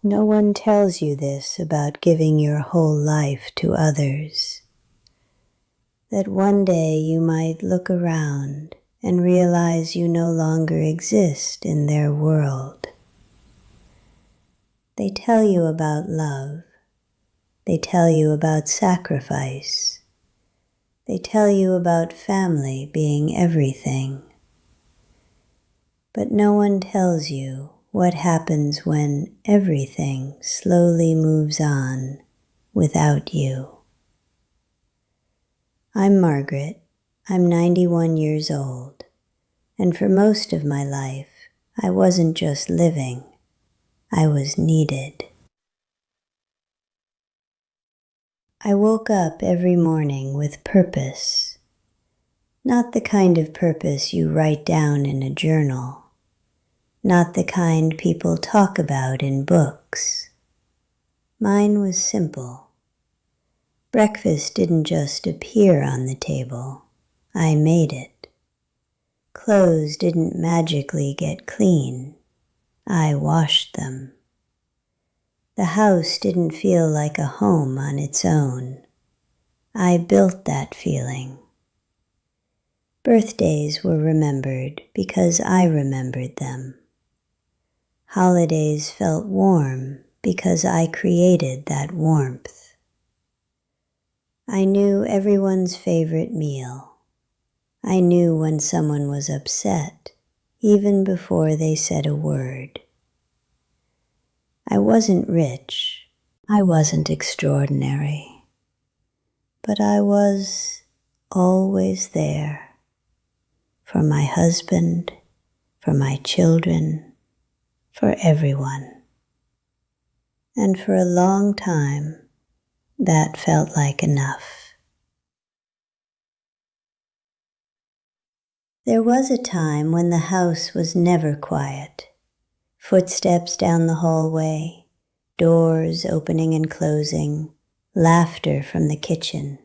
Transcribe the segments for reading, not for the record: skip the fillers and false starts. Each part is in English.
No one tells you this about giving your whole life to others, that one day you might look around and realize you no longer exist in their world. They tell you about love. They tell you about sacrifice. They tell you about family being everything. But no one tells you what happens when everything slowly moves on without you. I'm Margaret. I'm 91 years old, and for most of my life, I wasn't just living, I was needed. I woke up every morning with purpose, not the kind of purpose you write down in a journal, not the kind people talk about in books. Mine was simple. Breakfast didn't just appear on the table, I made it. Clothes didn't magically get clean, I washed them. The house didn't feel like a home on its own, I built that feeling. Birthdays were remembered because I remembered them. Holidays felt warm because I created that warmth. I knew everyone's favorite meal. I knew when someone was upset, even before they said a word. I wasn't rich. I wasn't extraordinary. But I was always there. For my husband, for my children, for everyone. And for a long time, that felt like enough. There was a time when the house was never quiet. Footsteps down the hallway, doors opening and closing, laughter from the kitchen.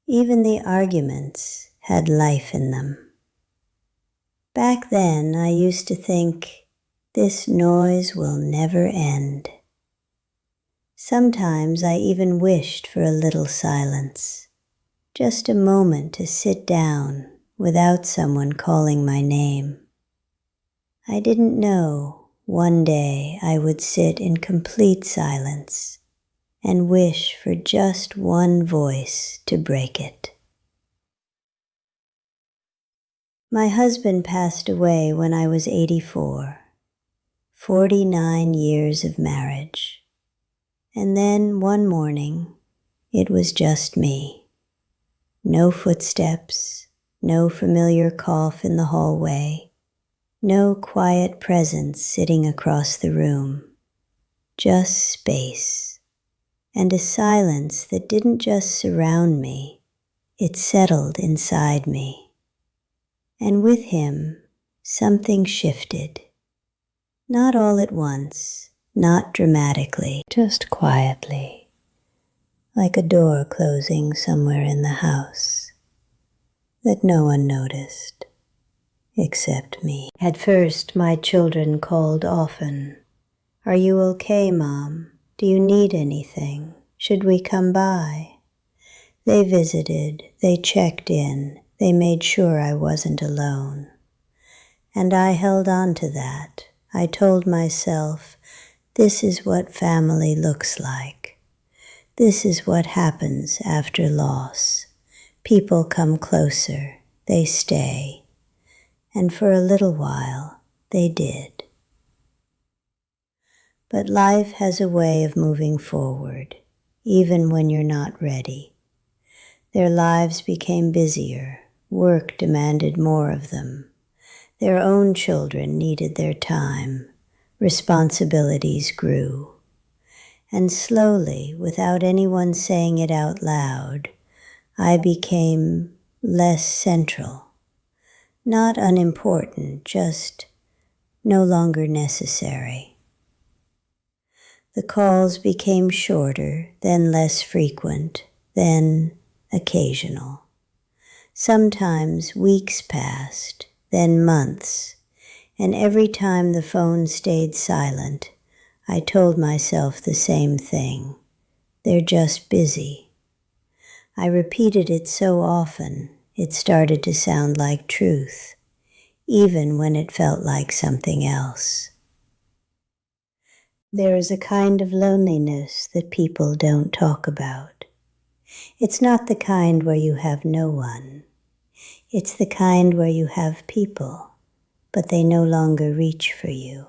Even the arguments had life in them. Back then, I used to think, this noise will never end. Sometimes I even wished for a little silence, just a moment to sit down without someone calling my name. I didn't know one day I would sit in complete silence and wish for just one voice to break it. My husband passed away when I was 84, 49 years of marriage. And then one morning, it was just me. No footsteps, no familiar cough in the hallway, no quiet presence sitting across the room. Just space, and a silence that didn't just surround me, it settled inside me. And with him, something shifted. Not all at once, not dramatically, just quietly, like a door closing somewhere in the house that no one noticed, except me. At first, my children called often. Are you okay, Mom? Do you need anything? Should we come by? They visited, they checked in, they made sure I wasn't alone. And I held on to that. I told myself, this is what family looks like. This is what happens after loss. People come closer, they stay. And for a little while, they did. But life has a way of moving forward, even when you're not ready. Their lives became busier, work demanded more of them. Their own children needed their time, responsibilities grew. And slowly, without anyone saying it out loud, I became less central. Not unimportant, just no longer necessary. The calls became shorter, then less frequent, then occasional. Sometimes weeks passed, then months, and every time the phone stayed silent, I told myself the same thing. They're just busy. I repeated it so often, it started to sound like truth, even when it felt like something else. There is a kind of loneliness that people don't talk about. It's not the kind where you have no one. It's the kind where you have people, but they no longer reach for you.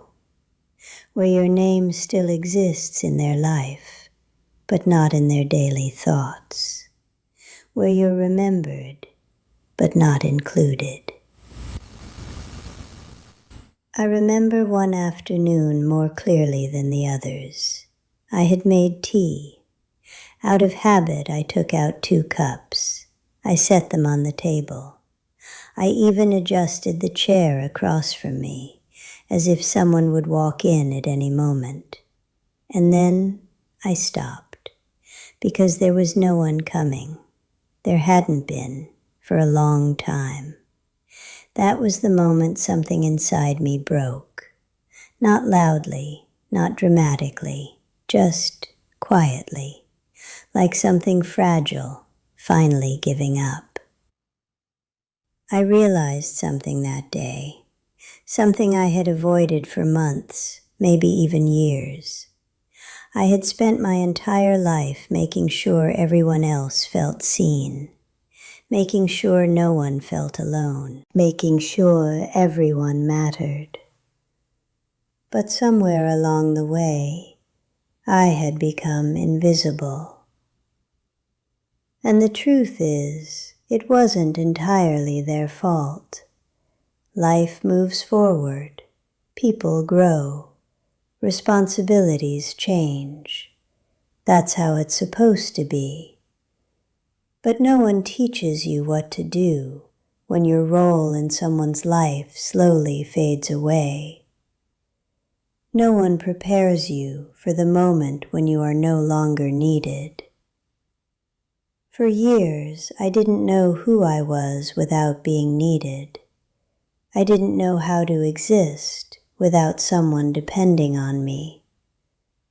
Where your name still exists in their life, but not in their daily thoughts. Where you're remembered, but not included. I remember one afternoon more clearly than the others. I had made tea. Out of habit, I took out 2 cups. I set them on the table. I even adjusted the chair across from me, as if someone would walk in at any moment. And then I stopped, because there was no one coming. There hadn't been for a long time. That was the moment something inside me broke. Not loudly, not dramatically, just quietly, like something fragile, finally giving up. I realized something that day, something I had avoided for months, maybe even years. I had spent my entire life making sure everyone else felt seen, making sure no one felt alone, making sure everyone mattered. But somewhere along the way, I had become invisible. And the truth is, it wasn't entirely their fault. Life moves forward, people grow, responsibilities change. That's how it's supposed to be. But no one teaches you what to do when your role in someone's life slowly fades away. No one prepares you for the moment when you are no longer needed. For years, I didn't know who I was without being needed. I didn't know how to exist without someone depending on me,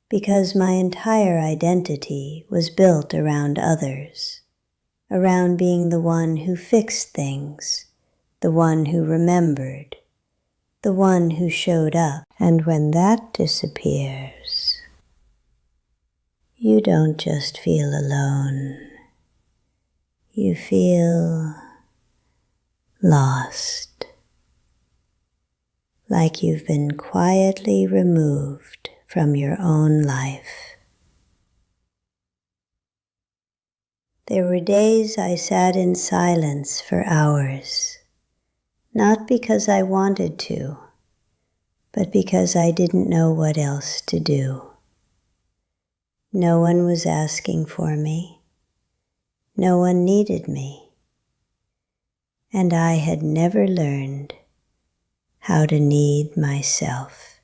because my entire identity was built around others. Around being the one who fixed things, the one who remembered, the one who showed up. And when that disappears, you don't just feel alone. You feel lost, like you've been quietly removed from your own life. There were days I sat in silence for hours, not because I wanted to, but because I didn't know what else to do. No one was asking for me. No one needed me. And I had never learned how to need myself.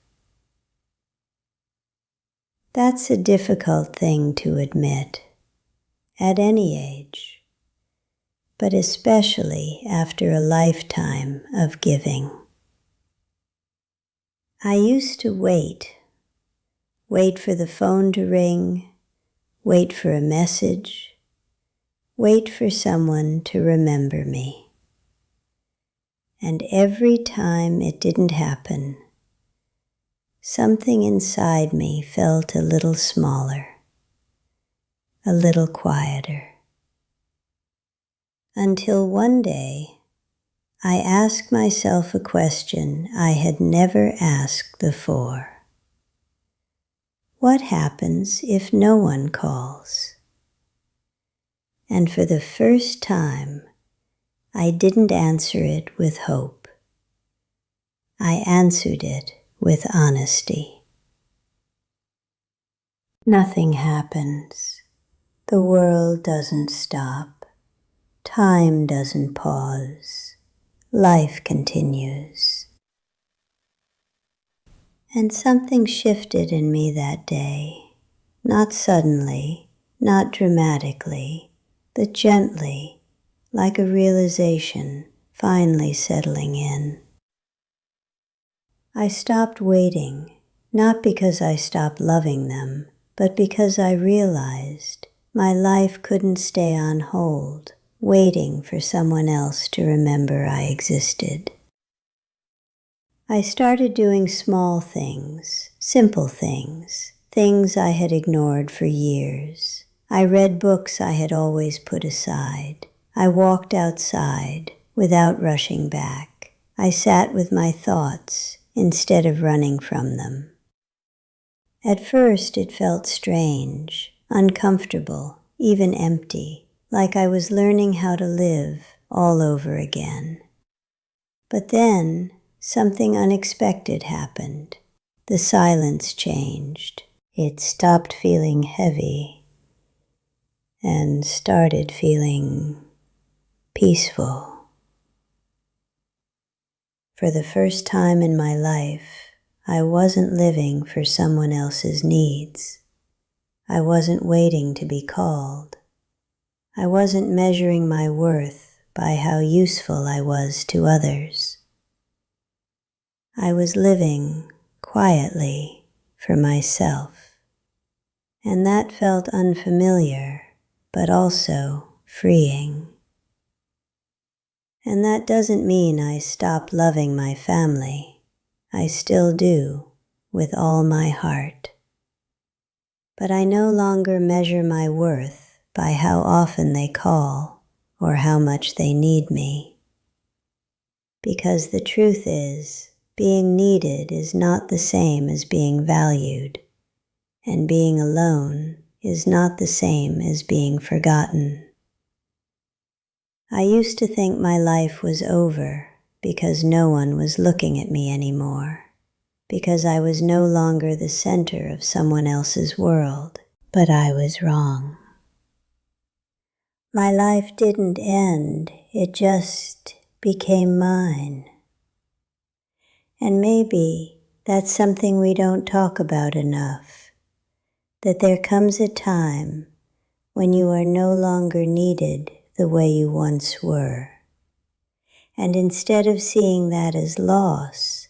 That's a difficult thing to admit. At any age, but especially after a lifetime of giving. I used to wait for the phone to ring, wait for a message, wait for someone to remember me. And every time it didn't happen, something inside me felt a little smaller, a little quieter. Until one day, I asked myself a question I had never asked before. What happens if no one calls? And for the first time, I didn't answer it with hope. I answered it with honesty. Nothing happens. The world doesn't stop. Time doesn't pause. Life continues. And something shifted in me that day, not suddenly, not dramatically, but gently, like a realization finally settling in. I stopped waiting Not because I stopped loving them, but because I realized my life couldn't stay on hold, waiting for someone else to remember I existed. I started doing small things, simple things, things I had ignored for years. I read books I had always put aside. I walked outside without rushing back. I sat with my thoughts instead of running from them. At first it felt strange, uncomfortable, even empty, like I was learning how to live all over again. But then something unexpected happened. The silence changed. It stopped feeling heavy and started feeling peaceful. For the first time in my life, I wasn't living for someone else's needs. I wasn't waiting to be called. I wasn't measuring my worth by how useful I was to others. I was living quietly for myself, and that felt unfamiliar, but also freeing. And that doesn't mean I stopped loving my family. I still do, with all my heart. But I no longer measure my worth by how often they call or how much they need me. Because the truth is, being needed is not the same as being valued, and being alone is not the same as being forgotten. I used to think my life was over because no one was looking at me anymore, because I was no longer the center of someone else's world, but I was wrong. My life didn't end, it just became mine. And maybe that's something we don't talk about enough, that there comes a time when you are no longer needed the way you once were. And instead of seeing that as loss,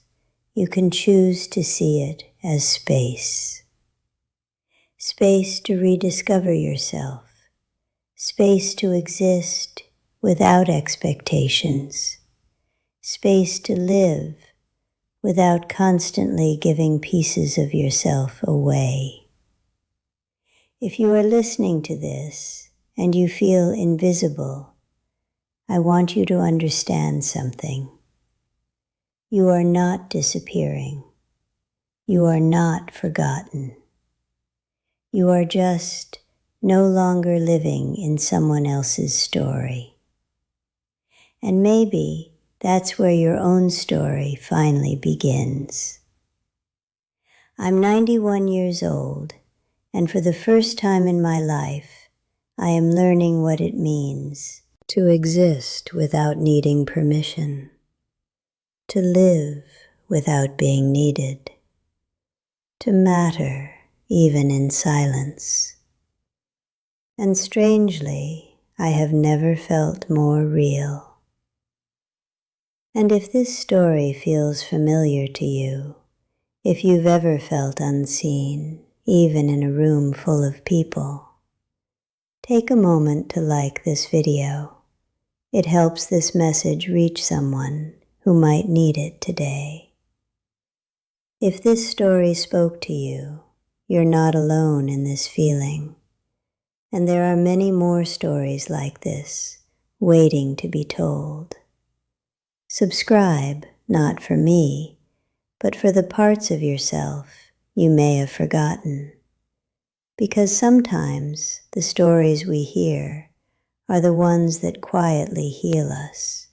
you can choose to see it as space. Space to rediscover yourself, space to exist without expectations, space to live without constantly giving pieces of yourself away. If you are listening to this and you feel invisible, I want you to understand something. You are not disappearing. You are not forgotten. You are just no longer living in someone else's story. And maybe that's where your own story finally begins. I'm 91 years old, and for the first time in my life, I am learning what it means to exist without needing permission, to live without being needed, to matter even in silence. And strangely, I have never felt more real. And if this story feels familiar to you, if you've ever felt unseen, even in a room full of people, take a moment to like this video. It helps this message reach someone who might need it today. If this story spoke to you, you're not alone in this feeling. And there are many more stories like this, waiting to be told. Subscribe, not for me, but for the parts of yourself you may have forgotten. Because sometimes the stories we hear are the ones that quietly heal us.